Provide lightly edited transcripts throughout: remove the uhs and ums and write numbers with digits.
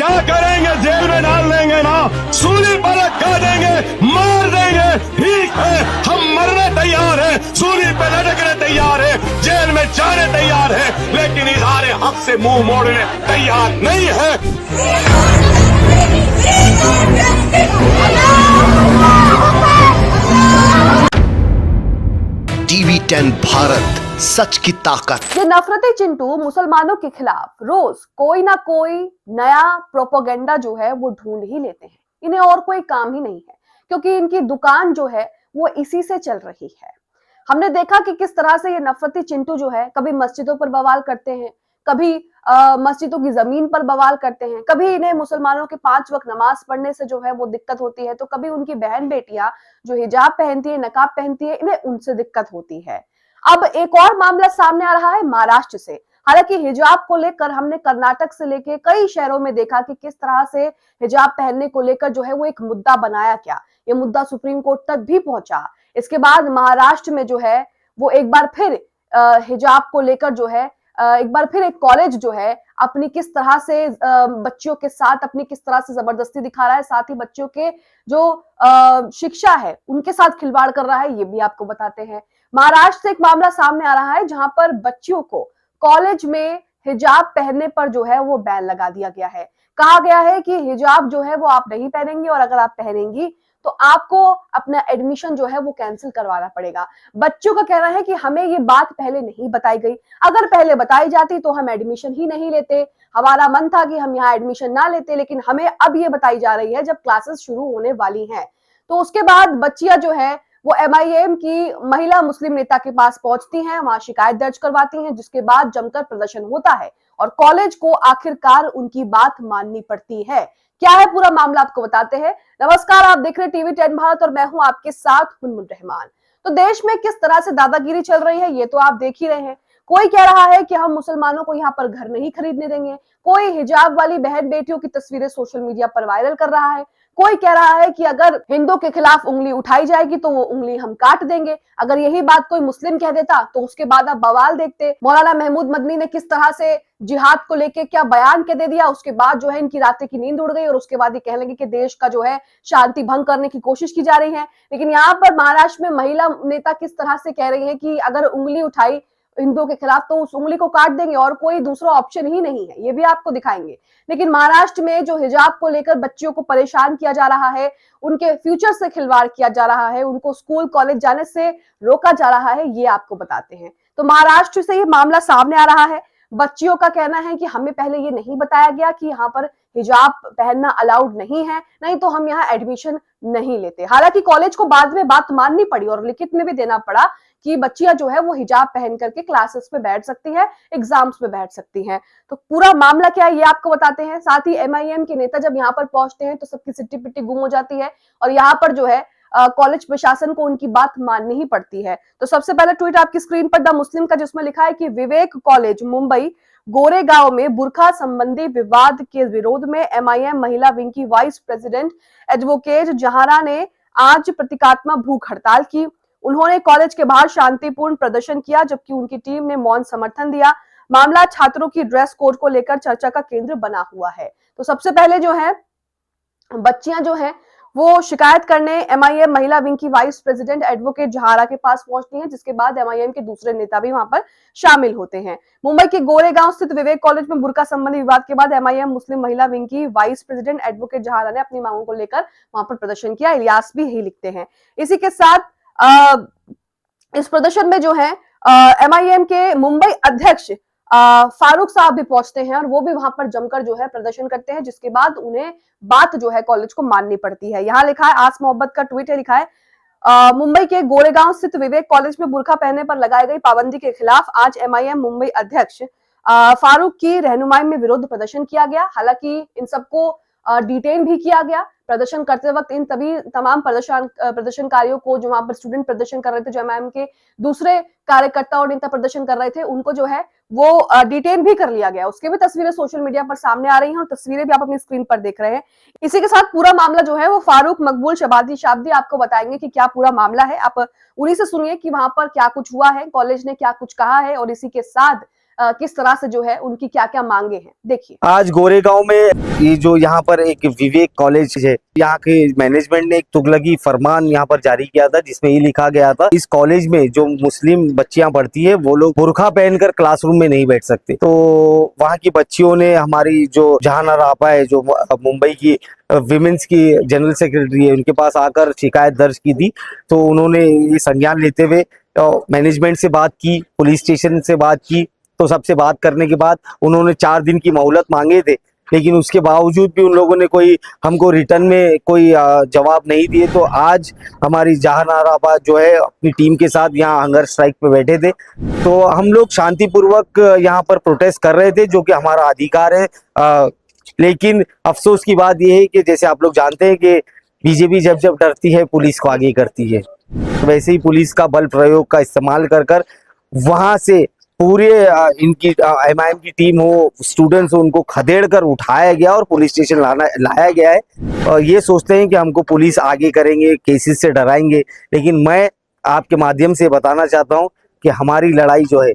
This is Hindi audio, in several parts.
क्या करेंगे, जेल में डाल देंगे ना, सूली पर लटका देंगे, मार देंगे, ठीक है, हम मरने तैयार हैं, सूली पे लटकने तैयार है, जेल में जाने तैयार है, लेकिन इजहार हक से मुंह मोड़ने तैयार नहीं है। टीवी 10 भारत, सच की ताकत। ये नफरती चिंटू मुसलमानों के खिलाफ रोज कोई ना कोई नया प्रोपेगेंडा जो है वो ढूंढ ही लेते हैं। इन्हें और कोई काम ही नहीं है, क्योंकि इनकी दुकान जो है वो इसी से चल रही है। हमने देखा कि किस तरह से ये नफरती चिंटू जो है कभी मस्जिदों पर बवाल करते हैं, कभी मस्जिदों की जमीन पर बवाल करते हैं, कभी इन्हें मुसलमानों के 5 वक्त नमाज पढ़ने से जो है वो दिक्कत होती है, तो कभी उनकी बहन बेटियां जो हिजाब पहनती है, नकाब पहनती है, इन्हें उनसे दिक्कत होती है। अब एक और मामला सामने आ रहा है महाराष्ट्र से। हालांकि हिजाब को लेकर हमने कर्नाटक से लेकर कई शहरों में देखा कि किस तरह से हिजाब पहनने को लेकर जो है वो एक मुद्दा बनाया गया। ये मुद्दा सुप्रीम कोर्ट तक भी पहुंचा। इसके बाद महाराष्ट्र में जो है वो एक बार फिर हिजाब को लेकर जो है एक बार फिर एक कॉलेज जो है अपनी किस तरह से बच्चियों के साथ अपनी किस तरह से जबरदस्ती दिखा रहा है, साथ ही बच्चों के जो शिक्षा है उनके साथ खिलवाड़ कर रहा है, ये भी आपको बताते हैं। महाराष्ट्र से एक मामला सामने आ रहा है जहां पर बच्चियों को कॉलेज में हिजाब पहनने पर जो है वो बैन लगा दिया गया है। कहा गया है कि हिजाब जो है वो आप नहीं पहनेंगे और अगर आप पहनेंगी तो आपको अपना एडमिशन जो है वो कैंसिल करवाना पड़ेगा। बच्चों का कहना है कि हमें ये बात पहले नहीं बताई गई, अगर पहले बताई जाती तो हम एडमिशन ही नहीं लेते। हमारा मन था कि हम यहाँ एडमिशन ना लेते, लेकिन हमें अब ये बताई जा रही है जब क्लासेस शुरू होने वाली हैं। तो उसके बाद बच्चियां जो है वो MIM की महिला मुस्लिम नेता के पास पहुंचती हैं, वहां शिकायत दर्ज करवाती हैं, जिसके बाद जमकर प्रदर्शन होता है और कॉलेज को आखिरकार उनकी बात माननी पड़ती है। क्या है पूरा मामला आपको बताते हैं। नमस्कार, आप देख रहे हैं टीवी 10 भारत और मैं हूं आपके साथ मुनमुन रहमान। तो देश में किस तरह से दादागिरी चल रही है ये तो आप देख ही रहे हैं। कोई कह रहा है कि हम मुसलमानों को यहाँ पर घर नहीं खरीदने देंगे, कोई हिजाब वाली बहन बेटियों की तस्वीरें सोशल मीडिया पर वायरल कर रहा है, कोई कह रहा है कि अगर हिंदू के खिलाफ उंगली उठाई जाएगी तो वो उंगली हम काट देंगे। अगर यही बात कोई मुस्लिम कह देता तो उसके बाद आप बवाल देखते। मौलाना महमूद मदनी ने किस तरह से जिहाद को लेके क्या बयान कह दे दिया, उसके बाद जो है इनकी रातें की नींद उड़ गई और उसके बाद ये कह लेंगे कि देश का जो है शांति भंग करने की कोशिश की जा रही है। लेकिन यहाँ पर महाराष्ट्र में महिला नेता किस तरह से कह रही है कि अगर उंगली उठाई हिंदुओं के खिलाफ तो उस उंगली को काट देंगे और कोई दूसरा ऑप्शन ही नहीं है, ये भी आपको दिखाएंगे। लेकिन महाराष्ट्र में जो हिजाब को लेकर बच्चियों को परेशान किया जा रहा है, उनके फ्यूचर से खिलवाड़ किया जा रहा है, उनको स्कूल कॉलेज जाने से रोका जा रहा है, ये आपको बताते हैं। तो महाराष्ट्र से ये मामला सामने आ रहा है। बच्चियों का कहना है कि हमें पहले ये नहीं बताया गया कि यहाँ पर हिजाब पहनना अलाउड नहीं है, नहीं तो हम यहाँ एडमिशन नहीं लेते। हालांकि कॉलेज को बाद में बात माननी पड़ी और लिखित में भी देना पड़ा कि बच्चियां जो है वो हिजाब पहन करके क्लासेस में बैठ सकती है, एग्जाम्स में बैठ सकती हैं। तो पूरा मामला क्या है ये आपको बताते हैं। साथ ही MIM के नेता जब यहाँ पर पहुंचते हैं तो सबकी सिट्टी पिट्टी गुम हो जाती है और यहाँ पर जो है कॉलेज प्रशासन को उनकी बात माननी ही पड़ती है। तो सबसे पहला ट्वीट आपकी स्क्रीन पर द मुस्लिम का, जिसमें लिखा है कि विवेक कॉलेज मुंबई गोरेगांव में बुरखा संबंधी विवाद के विरोध में MIM महिला विंग की वाइस प्रेसिडेंट एडवोकेट जहारा ने आज प्रतीकात्मक भूख हड़ताल की। उन्होंने कॉलेज के बाहर शांतिपूर्ण प्रदर्शन किया, जबकि उनकी टीम ने मौन समर्थन दिया। मामला छात्रों की ड्रेस कोड को लेकर चर्चा का केंद्र बना हुआ है। तो सबसे पहले जो है बच्चियां जो है वो शिकायत करने MIM महिला विंग की वाइस प्रेसिडेंट एडवोकेट जहारा के पास पहुंचती हैं, जिसके बाद MIM के दूसरे नेता भी वहां पर शामिल होते हैं। मुंबई के गोरेगांव स्थित विवेक कॉलेज में बुर्का संबंधी विवाद के बाद MIM मुस्लिम महिला विंग की वाइस प्रेसिडेंट एडवोकेट जहारा ने अपनी मांगों को लेकर वहां पर प्रदर्शन किया। इलियास भी यही लिखते हैं। इसी के साथ इस प्रदर्शन में जो है MIM के मुंबई अध्यक्ष फारूक साहब भी पहुंचते हैं और वो भी वहां पर जमकर जो है प्रदर्शन करते हैं, जिसके बाद उन्हें बात जो है कॉलेज को माननी पड़ती है। यहाँ लिखा है, आस मोहब्बत का ट्वीट है, लिखा है मुंबई के गोरेगांव स्थित विवेक कॉलेज में बुर्का पहनने पर लगाई गई पाबंदी के खिलाफ आज MIM मुंबई अध्यक्ष फारूक की रहनुमाई में विरोध प्रदर्शन किया गया। हालांकि इन सबको डिटेन भी किया गया। प्रदर्शन करते वक्त इन तमाम प्रदर्शनकारियों को, जो वहां पर स्टूडेंट प्रदर्शन कर रहे थे, जो MIM के दूसरे कार्यकर्ता और नेता प्रदर्शन कर रहे थे, उनको जो है वो डिटेन भी कर लिया गया। उसके भी तस्वीरें सोशल मीडिया पर सामने आ रही हैं और तस्वीरें भी आप अपनी स्क्रीन पर देख रहे हैं। इसी के साथ पूरा मामला जो है वो फारूक मकबूल शाब्दी आपको बताएंगे कि क्या पूरा मामला है। आप उन्हीं से सुनिए कि वहां पर क्या कुछ हुआ है, कॉलेज ने क्या कुछ कहा है और इसी के साथ किस तरह से जो है उनकी क्या क्या मांगे हैं, देखिए। आज गोरेगांव में ये जो यहाँ पर एक विवेक कॉलेज है, यहाँ के मैनेजमेंट ने एक तुगलकी फरमान यहाँ पर जारी किया था, जिसमें ये लिखा गया था इस कॉलेज में जो मुस्लिम बच्चियां पढ़ती है वो लोग बुर्का पहनकर क्लासरूम में नहीं बैठ सकते। तो वहाँ की बच्चियों ने हमारी जो जहानारा आपा है, जो मुंबई की विमेंस की जनरल सेक्रेटरी है, उनके पास आकर शिकायत दर्ज की थी। तो उन्होंने ये संज्ञान लेते हुए मैनेजमेंट से बात की, पुलिस स्टेशन से बात की। तो सबसे बात करने के बाद उन्होंने 4 दिन की मोहलत मांगे थे, लेकिन उसके बावजूद भी उन लोगों ने कोई हमको रिटर्न में कोई जवाब नहीं दिए। तो आज हमारी जहानारा जो है अपनी टीम के साथ यहाँ हंगर स्ट्राइक पे बैठे थे। तो हम लोग शांतिपूर्वक यहाँ पर प्रोटेस्ट कर रहे थे, जो कि हमारा अधिकार है। लेकिन अफसोस की बात यह है कि जैसे आप लोग जानते हैं कि बीजेपी जब जब डरती है पुलिस को आगे करती है, तो वैसे ही पुलिस का बल प्रयोग का इस्तेमाल कर कर वहां से पूरे इनकी एमआईएम की टीम हो, स्टूडेंट्स हो, उनको खदेड़ कर उठाया गया और पुलिस स्टेशन लाया गया है। और ये सोचते हैं कि हमको पुलिस आगे करेंगे, केसेस से डराएंगे, लेकिन मैं आपके माध्यम से बताना चाहता हूं कि हमारी लड़ाई जो है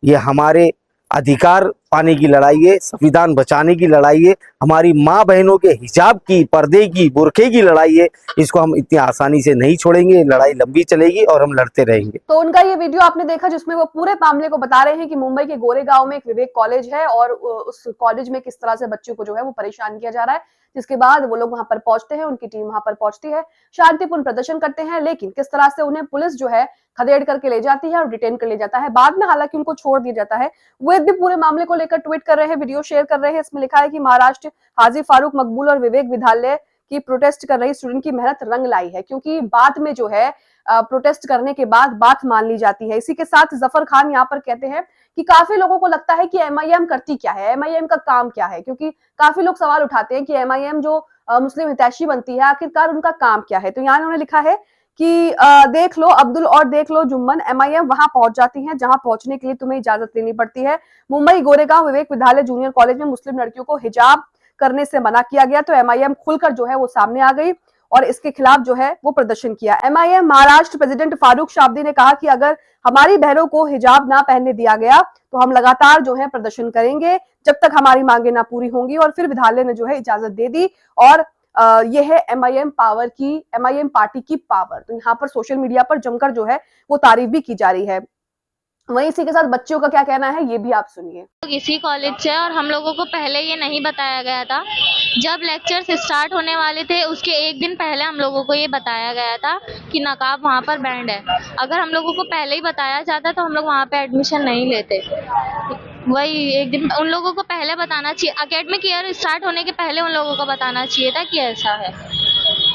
ये हमारे अधिकार पाने की लड़ाई है, संविधान बचाने की लड़ाई है, हमारी माँ बहनों के हिजाब की, पर्दे की, बुरखे की लड़ाई है। इसको हम इतनी आसानी से नहीं छोड़ेंगे, लड़ाई लंबी चलेगी और हम लड़ते रहेंगे। तो उनका ये वीडियो आपने देखा जिसमें वो पूरे मामले को बता रहे हैं कि मुंबई के गोरेगांव में एक विवेक कॉलेज है और उस कॉलेज में किस तरह से बच्चों को जो है वो परेशान किया जा रहा है। जिसके बाद वो लोग वहां पर पहुंचते हैं, उनकी टीम वहां पर पहुंचती है, शांतिपूर्ण प्रदर्शन करते हैं, लेकिन किस तरह से उन्हें पुलिस जो है खदेड़ करके ले जाती है और डिटेन कर ले जाता है। बाद में हालांकि उनको छोड़ दिया जाता है। वो भी पूरे मामले को लेकर ट्वीट कर रहे हैं, वीडियो शेयर कर रहे हैं। इसमें लिखा है कि महाराष्ट्र हाजी फारूक मकबूल और विवेक विद्यालय की प्रोटेस्ट कर रही स्टूडेंट की मेहनत रंग लाई है, क्योंकि बाद में जो है प्रोटेस्ट करने के बाद बात मान ली जाती है। इसी के साथ जफर खान यहाँ पर कहते हैं कि काफी लोगों को लगता है कि एमआईएम करती क्या है, एमआईएम का काम क्या है, क्योंकि काफी लोग सवाल उठाते हैं कि एमआईएम जो मुस्लिम हितैषी बनती है आखिरकार उनका काम क्या है। तो यहाँ उन्होंने लिखा है कि देख लो अब्दुल और देख लो जुम्मन, एमआईएम वहां पहुंच जाती है जहां पहुंचने के लिए तुम्हें इजाजत लेनी पड़ती है। मुंबई गोरेगांव विवेक विद्यालय जूनियर कॉलेज में मुस्लिम लड़कियों को हिजाब करने से मना किया गया, तो एमआईएम खुलकर जो है वो सामने आ गई और इसके खिलाफ जो है वो प्रदर्शन किया। एमआईएम महाराष्ट्र प्रेसिडेंट फारूक शाब्दी ने कहा कि अगर हमारी बहनों को हिजाब ना पहनने दिया गया तो हम लगातार जो है प्रदर्शन करेंगे जब तक हमारी मांगे ना पूरी होंगी। और फिर विद्यालय ने जो है इजाजत दे दी और यह है एमआईएम पार्टी की पावर। तो यहाँ पर सोशल मीडिया पर जमकर जो है वो तारीफ भी की जा रही है। वहीं इसी के साथ बच्चियों का क्या कहना है ये भी आप सुनिए। इसी कॉलेज से और हम लोगों को पहले ये नहीं बताया गया था। जब लेक्चर्स स्टार्ट होने वाले थे उसके एक दिन पहले हम लोगों को ये बताया गया था कि नकाब वहाँ पर बैंड है। अगर हम लोगों को पहले ही बताया जाता तो हम लोग वहाँ पे एडमिशन नहीं लेते। वही एक दिन उन लोगों को पहले बताना चाहिए, एकेडमिक ईयर स्टार्ट होने के पहले उन लोगों को बताना चाहिए था कि ऐसा है।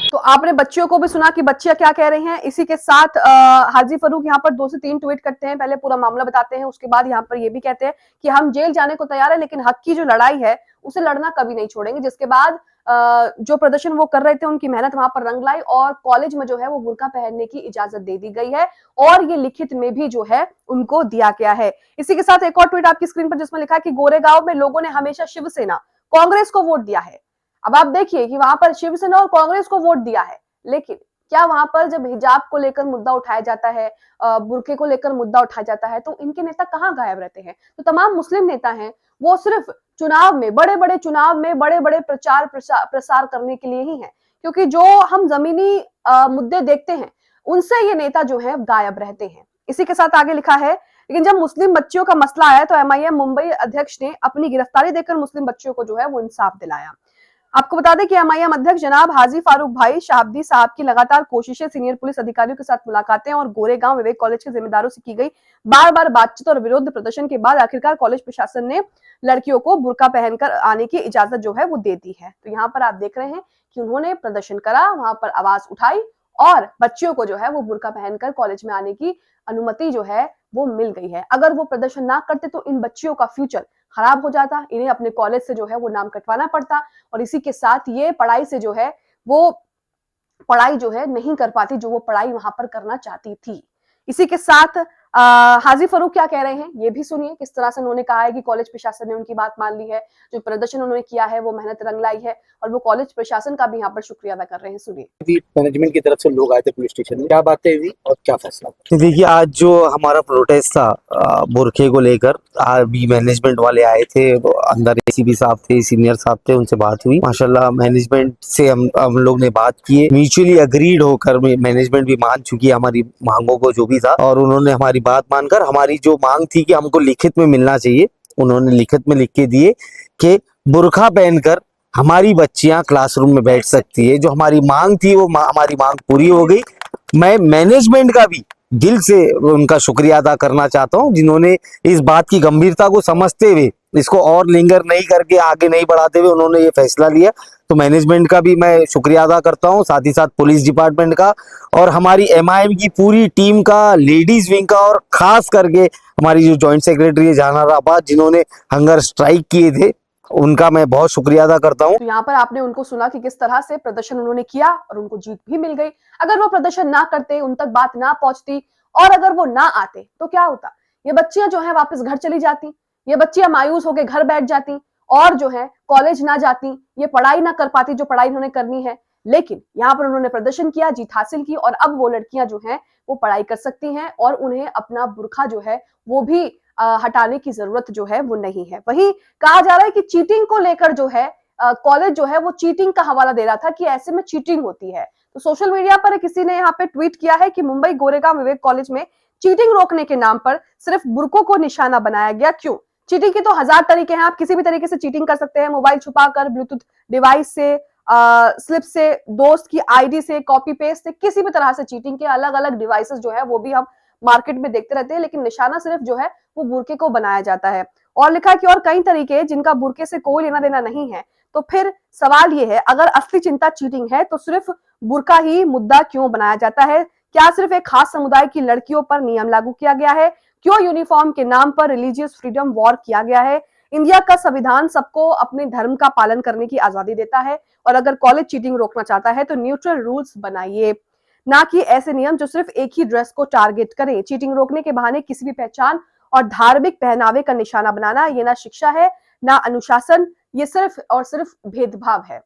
तो आपने बच्चियों को भी सुना कि बच्चियां क्या कह रही हैं। इसी के साथ हाजी फारूक यहाँ पर 2 से 3 ट्वीट करते हैं, पहले पूरा मामला बताते हैं, उसके बाद यहाँ पर ये भी कहते हैं कि हम जेल जाने को तैयार है लेकिन हक की जो लड़ाई है उसे लड़ना कभी नहीं छोड़ेंगे। जिसके बाद जो प्रदर्शन वो कर रहे थे उनकी मेहनत वहां पर रंग लाई और कॉलेज में जो है वो बुर्का पहनने की इजाजत दे दी गई है और ये लिखित में भी जो है उनको दिया गया है। इसी के साथ एक और ट्वीट आपकी स्क्रीन पर जिसमें लिखा है कि गोरेगांव में लोगों ने हमेशा शिवसेना कांग्रेस को वोट दिया है। अब आप देखिए कि वहां पर शिवसेना और कांग्रेस को वोट दिया है, लेकिन क्या वहां पर जब हिजाब को लेकर मुद्दा उठाया जाता है, बुर्के को लेकर मुद्दा उठाया जाता है, तो इनके नेता कहाँ गायब रहते हैं। तो तमाम मुस्लिम नेता हैं वो सिर्फ चुनाव में, बड़े बड़े चुनाव में बड़े बड़े प्रसार करने के लिए ही है, क्योंकि जो हम जमीनी मुद्दे देखते हैं उनसे ये नेता जो है गायब रहते हैं। इसी के साथ आगे लिखा है, लेकिन जब मुस्लिम बच्चियों का मसला आया तो एमआईएम मुंबई अध्यक्ष ने अपनी गिरफ्तारी देकर मुस्लिम बच्चियों को जो है वो इंसाफ दिलाया। आपको बता दें कि एमआईएम अध्यक्ष जनाब हाजी फारूक भाई शाब्दी साहब की लगातार कोशिशें, सीनियर पुलिस अधिकारियों के साथ मुलाकातें और गोरेगांव विवेक कॉलेज के जिम्मेदारों से की गई बार बार बातचीत और विरोध प्रदर्शन के बाद आखिरकार कॉलेज प्रशासन ने लड़कियों को बुर्का पहनकर आने की इजाजत जो है वो दे दी है। तो यहाँ पर आप देख रहे हैं कि उन्होंने प्रदर्शन करा, वहां पर आवाज उठाई और बच्चियों को जो है वो बुर्का पहनकर कॉलेज में आने की अनुमति जो है वो मिल गई है। अगर वो प्रदर्शन ना करते तो इन बच्चियों का फ्यूचर खराब हो जाता, इन्हें अपने कॉलेज से जो है वो नाम कटवाना पड़ता और इसी के साथ ये पढ़ाई से जो है वो पढ़ाई जो है नहीं कर पाती जो वो पढ़ाई वहां पर करना चाहती थी। इसी के साथ हाजी फरूक क्या कह रहे हैं ये भी सुनिए। किस तरह से उन्होंने कहा है कि कॉलेज प्रशासन ने उनकी बात मान ली है, जो प्रदर्शन उन्होंने किया है वो मेहनत रंग लाई है, और वो कॉलेज प्रशासन का भी यहाँ पर शुक्रिया अदा कर रहे हैं। सुनिए। मैनेजमेंट की तरफ से लोग आए थे पुलिस स्टेशन में, क्या बातें हुई और क्या फैसला? तो देखिए, आज जो हमारा प्रोटेस्ट था बुरखे को लेकर, अभी मैनेजमेंट वाले आए थे, तो अंदर एसीपी साहब थे, सीनियर साहब थे, उनसे बात हुई। माशाल्लाह मैनेजमेंट से हम लोग ने बात की, म्यूचुअली अग्रीड होकर मैनेजमेंट भी मान चुकी है हमारी मांगों को जो भी था, और उन्होंने हमारी बात मानकर, हमारी जो मांग थी कि हमको लिखित में मिलना चाहिए, उन्होंने लिखित में लिख के दिए कि बुरखा पहनकर हमारी बच्चियां क्लासरूम में बैठ सकती है। जो हमारी मांग थी वो हमारी मांग पूरी हो गई। मैं मैनेजमेंट का भी दिल से उनका शुक्रिया अदा करना चाहता हूं, जिन्होंने इस बात की गंभीरता को समझते हुए, इसको और लिंगर नहीं करके आगे नहीं बढ़ाते हुए उन्होंने ये फैसला लिया। तो मैनेजमेंट का भी मैं शुक्रिया अदा करता हूं, साथ ही साथ पुलिस डिपार्टमेंट का, और हमारी एमआईएम की पूरी टीम का, लेडीज विंग का, और खास करके हमारी जो जॉइंट सेक्रेटरी है जहानारा आबाद, जिन्होंने हंगर स्ट्राइक किए थे, उनका मैं बहुत शुक्रिया अदा करता हूं। तो यहाँ पर आपने उनको सुना कि किस तरह से प्रदर्शन उन्होंने किया और उनको जीत भी मिल गई। अगर वो प्रदर्शन ना करते, उन तक बात ना पहुंचती, और अगर वो ना आते तो क्या होता? ये बच्चियां जो है वापस घर चली जाती, ये बच्चियां मायूस होकर घर बैठ जाती, और जो है कॉलेज ना जाती, ये पढ़ाई ना कर पाती जो पढ़ाई उन्होंने करनी है। लेकिन यहाँ पर उन्होंने प्रदर्शन किया, जीत हासिल की, और अब वो लड़कियां जो हैं वो पढ़ाई कर सकती हैं, और उन्हें अपना बुर्खा जो है वो भी हटाने की जरूरत जो है वो नहीं है। वही कहा जा रहा है कि चीटिंग को लेकर जो है कॉलेज जो है वो चीटिंग का हवाला दे रहा था कि ऐसे में चीटिंग होती है। तो सोशल मीडिया पर किसी ने यहाँ पे ट्वीट किया है कि मुंबई गोरेगांव विवेक कॉलेज में चीटिंग रोकने के नाम पर सिर्फ बुरकों को निशाना बनाया गया, क्यों? चीटिंग के तो 1000 तरीके हैं, आप किसी भी तरीके से चीटिंग कर सकते हैं। मोबाइल छुपाकर, ब्लूटूथ डिवाइस से, स्लिप से, दोस्त की आईडी से, कॉपी पेस्ट से, किसी भी तरह से चीटिंग के अलग अलग डिवाइसेस जो है वो भी हम मार्केट में देखते रहते हैं, लेकिन निशाना सिर्फ जो है वो बुरके को बनाया जाता है। और लिखा है कि और कई तरीके जिनका बुरके से कोई लेना देना नहीं है। तो फिर सवाल ये है, अगर असली चिंता चीटिंग है तो सिर्फ बुरका ही मुद्दा क्यों बनाया जाता है? क्या सिर्फ एक खास समुदाय की लड़कियों पर नियम लागू किया गया है? क्यों यूनिफॉर्म के नाम पर रिलीजियस फ्रीडम वॉर किया गया है? इंडिया का संविधान सबको अपने धर्म का पालन करने की आजादी देता है, और अगर कॉलेज चीटिंग रोकना चाहता है तो न्यूट्रल रूल्स बनाइए, ना कि ऐसे नियम जो सिर्फ एक ही ड्रेस को टारगेट करें। चीटिंग रोकने के बहाने किसी भी पहचान और धार्मिक पहनावे का निशाना बनाना, ये ना शिक्षा है ना अनुशासन, ये सिर्फ और सिर्फ भेदभाव है।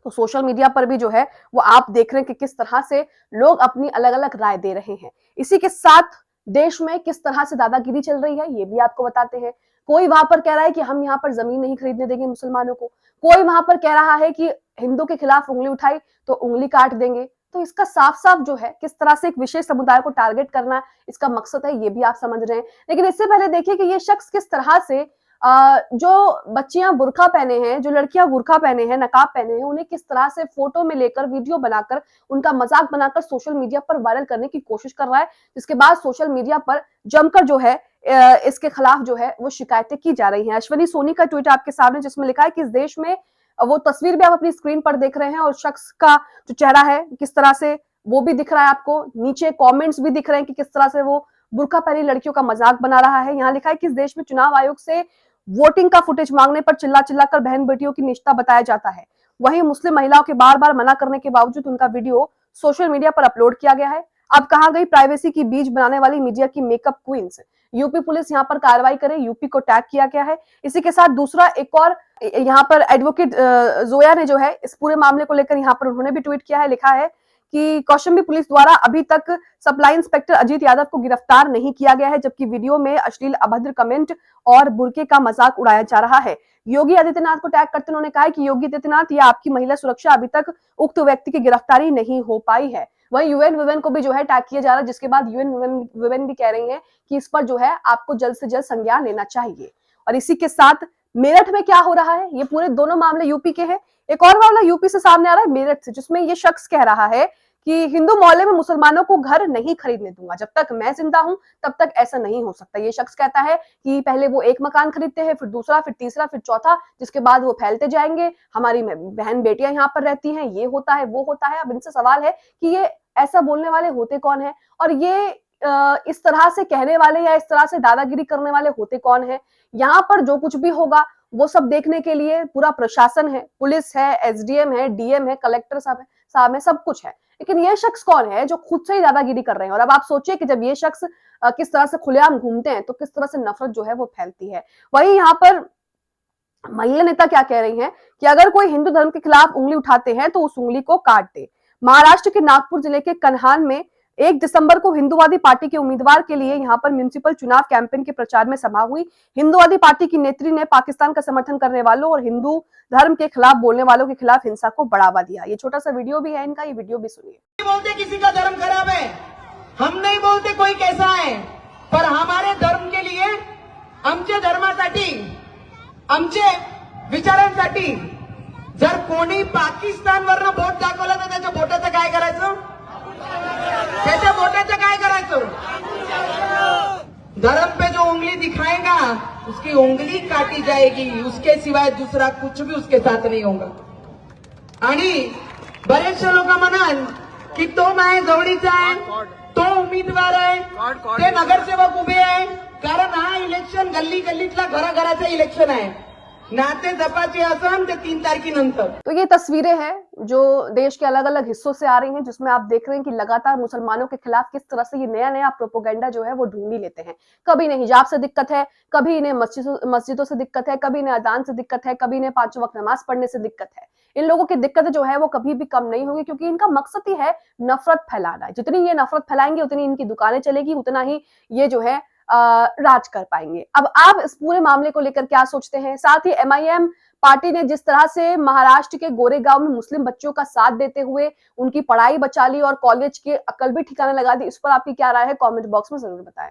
तो सोशल मीडिया पर भी जो है वो आप देख रहे हैं कि किस तरह से लोग अपनी अलग अलग राय दे रहे हैं। इसी के साथ देश में किस तरह से दादागिरी चल रही है ये भी आपको बताते हैं। कोई वहां पर कह रहा है कि हम यहाँ पर जमीन नहीं खरीदने देंगे मुसलमानों को, कोई वहां पर कह रहा है कि हिंदू के खिलाफ उंगली उठाई तो उंगली काट देंगे। तो इसका साफ साफ जो है किस तरह से एक विशेष समुदाय को टारगेट करना इसका मकसद है, ये भी आप समझ रहे हैं। लेकिन इससे पहले देखिए कि ये शख्स किस तरह से जो बच्चियां बुर्का पहने हैं, जो लड़कियां बुर्का पहने हैं, नकाब पहने हैं, उन्हें किस तरह से फोटो में लेकर, वीडियो बनाकर, उनका मजाक बनाकर सोशल मीडिया पर वायरल करने की कोशिश कर रहा है, जिसके बाद सोशल मीडिया पर जमकर जो है इसके खिलाफ जो है वो शिकायतें की जा रही हैं। अश्विनी सोनी का ट्वीट आपके सामने, जिसमें लिखा है कि इस देश में, वो तस्वीर भी आप अपनी स्क्रीन पर देख रहे हैं, और शख्स का जो चेहरा है किस तरह से वो भी दिख रहा है आपको, नीचे कमेंट्स भी दिख रहे हैं कि किस तरह से वो बुर्का पहनी लड़कियों का मजाक बना रहा है। यहाँ लिखा है कि इस देश में चुनाव आयोग से वोटिंग का फुटेज मांगने पर चिल्ला चिल्लाकर बहन बेटियों की निष्ठा बताया जाता है। वहीं मुस्लिम महिलाओं के बार बार मना करने के बावजूद उनका वीडियो सोशल मीडिया पर अपलोड किया गया है। अब कहां गई प्राइवेसी की बीज बनाने वाली मीडिया की मेकअप क्वींस? यूपी पुलिस यहाँ पर कार्रवाई करे, यूपी को टैग किया गया है। इसी के साथ दूसरा एक और यहाँ पर एडवोकेट जोया ने जो है इस पूरे मामले को लेकर यहाँ पर उन्होंने भी ट्वीट किया है। लिखा है कि कौशाम्बी पुलिस द्वारा अभी तक सप्लाई इंस्पेक्टर अजीत यादव को गिरफ्तार नहीं किया गया है, जबकि वीडियो में अश्लील अभद्र कमेंट और बुर्के का मजाक उड़ाया जा रहा है। योगी आदित्यनाथ को टैग करते उन्होंने कहा है कि योगी आदित्यनाथ या आपकी महिला सुरक्षा अभी तक उक्त व्यक्ति की गिरफ्तारी नहीं हो पाई है। वहीं यूएन वुमेन को भी जो है टैग किया जा रहा है, जिसके बाद यूएन वुमेन भी कह रही है कि इस पर जो है आपको जल्द से जल्द संज्ञान लेना चाहिए। और इसी के साथ मेरठ में क्या हो रहा है, ये पूरे दोनों मामले यूपी के हैं। एक और मामला यूपी से सामने आ रहा है मेरठ से, जिसमें ये शख्स कह रहा है कि हिंदू मोहल्ले में मुसलमानों को घर नहीं खरीदने दूंगा, जब तक मैं जिंदा हूं तब तक ऐसा नहीं हो सकता। ये शख्स कहता है कि पहले वो एक मकान खरीदते हैं, फिर दूसरा, फिर तीसरा, फिर चौथा, जिसके बाद वो फैलते जाएंगे। हमारी बहन बेटियां यहाँ पर रहती हैं, ये होता है, वो होता है। अब इनसे सवाल है कि ये ऐसा बोलने वाले होते कौन है, और ये इस तरह से कहने वाले या इस तरह से दादागिरी करने वाले होते कौन है? यहाँ पर जो कुछ भी होगा वो सब देखने के लिए पूरा प्रशासन है, पुलिस है, एसडीएम है, डीएम है, कलेक्टर साहब है, सब कुछ है। लेकिन ये शख्स कौन है जो खुद से ही दादागिरी कर रहे हैं। और अब आप सोचिए कि जब ये शख्स किस तरह से खुलेआम घूमते हैं तो किस तरह से नफरत जो है वो फैलती है। वहीं यहाँ पर महिला नेता क्या कह रही हैं कि अगर कोई हिंदू धर्म के खिलाफ उंगली उठाते हैं तो उस उंगली को काट दे। महाराष्ट्र के नागपुर जिले के कन्हान में 1 दिसंबर को हिंदुवादी पार्टी के उम्मीदवार के लिए यहां पर म्युनिसिपल चुनाव कैंपेन के प्रचार में सभा हुई। हिंदुवादी पार्टी की नेत्री ने पाकिस्तान का समर्थन करने वालों और हिंदू धर्म के खिलाफ बोलने वालों के खिलाफ हिंसा को बढ़ावा दिया। ये छोटा सा वीडियो भी है इनका, ये वीडियो भी सुनिए। नहीं बोलते किसी का धर्म खराब है, हम नहीं बोलते कोई कैसा है, पर हमारे धर्म के लिए, आमच्या धर्मासाठी, आमचे विचारांसाठी जर कोणी पाकिस्तानवरनं बोट दाखवलं तर त्याच्या बोटाचं काय करायचं? त्याच्या बोटाचं काय करायचं? धर्म पे जो उंगली दिखाएगा उसकी उंगली काटी जाएगी, उसके सिवाय दूसरा कुछ भी उसके साथ नहीं होगा। आणि बरेचसे लोक म्हणाल की तो माझ्या जवळीचा आहे, तो उमेदवार आहे, ते नगरसेवक उभे आहे, कारण हा इलेक्शन गल्ली गल्लीतला घराघराचं इलेक्शन आहे, नाते जपाचे असन ते 3 तारखेनंतर। तो ये तस्वीरें हैं जो देश के अलग अलग हिस्सों से आ रही हैं, जिसमें आप देख रहे हैं कि लगातार मुसलमानों के खिलाफ किस तरह से ये नया नया प्रोपोगेंडा जो है वो ढूंढ ही लेते हैं। कभी इन्हें हिजाब से दिक्कत है, कभी इन्हें मस्जिदों से दिक्कत है, कभी इन्हें अजान से दिक्कत है, कभी इन्हें 5 वक्त नमाज पढ़ने से दिक्कत है। इन लोगों की दिक्कत जो है वो कभी भी कम नहीं होगी, क्योंकि इनका मकसद ही है नफरत फैलाना। जितनी ये नफरत फैलाएंगे उतनी इनकी दुकानें चलेगी, उतना ही ये जो है राज कर पाएंगे। अब आप इस पूरे मामले को लेकर क्या सोचते हैं? साथ ही MIM पार्टी ने जिस तरह से महाराष्ट्र के गोरेगांव में मुस्लिम बच्चों का साथ देते हुए उनकी पढ़ाई बचा ली और कॉलेज के अकल भी ठिकाने लगा दी, इस पर आपकी क्या राय है? कमेंट बॉक्स में जरूर बताएं।